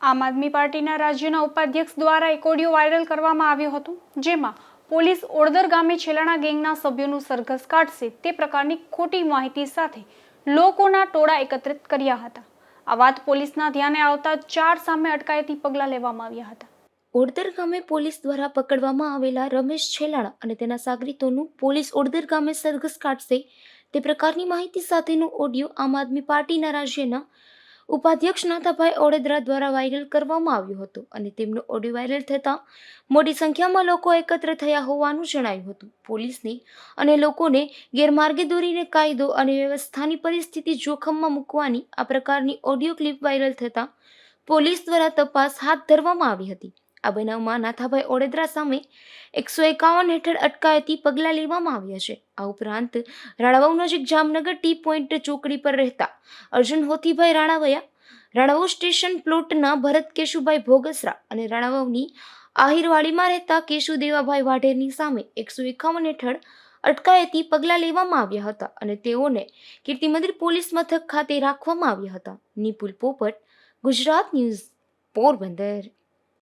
આમ આદમી પાર્ટીના રાજ્યના ઉપાધ્યક્ષ દ્વારા એક ઓડિયો વાયરલ કરવામાં આવ્યો હતો, જેમાં પોલીસ ઓડદર ગામે છેલાણા ગેંગના સભ્યોનું સરઘસ કાઢશે તે પ્રકારની ખોટી માહિતી સાથે લોકોના ટોળા એકત્રિત કર્યા હતા. આ વાત પોલીસના ધ્યાને આવતા 4 સામે અટકાયતી પગલાં લેવામાં આવ્યા હતા. ઓડદર ગામે પોલીસ દ્વારા પકડવામાં આવેલા રમેશ છેલાણા અને તેના સાગરીતોનું પોલીસ ઓડદર ગામે સરઘસ કાઢશે તે પ્રકારની માહિતી સાથેનો ઓડિયો આમ આદમી પાર્ટીના રાજ્યના ઉપાધ્યક્ષ નાથાભાઈ ઓડેદરા દ્વારા વાયરલ કરવામાં આવ્યો હતો અને તેમનો ઓડિયો વાયરલ થતાં મોટી સંખ્યામાં લોકો એકત્ર થયા હોવાનું જણાયું હતું. પોલીસને અને લોકોને ગેરમાર્ગે દોરીને કાયદો અને વ્યવસ્થાની પરિસ્થિતિ જોખમમાં મૂકવાની આ પ્રકારની ઓડિયો ક્લિપ વાયરલ થતાં પોલીસ દ્વારા તપાસ હાથ ધરવામાં આવી હતી. આ બનાવમાં નાથાભાઈ ઓડેદરા સામે 151 હેઠળ અટકાયતી પગલાં લેવામાં આવ્યા છે. આ ઉપરાંત રાણાવાવ નજીક જામનગર ટી પોઈન્ટ ચોકડી પર રહેતા અર્જુન હોથીભાઈ રાણાવયા, રાણાવાવ સ્ટેશન પ્લોટના ભરત કેશુભાઈ ભોગસરા અને રાણાવાવની આહિરવાડીમાં રહેતા કેશુદેવાભાઈ વાઢેરની સામે 151 હેઠળ અટકાયતી પગલાં લેવામાં આવ્યા હતા અને તેઓને કીર્તિમંદિર પોલીસ મથક ખાતે રાખવામાં આવ્યા હતા. નિપુલ પોપટ, ગુજરાત ન્યૂઝ, પોરબંદર.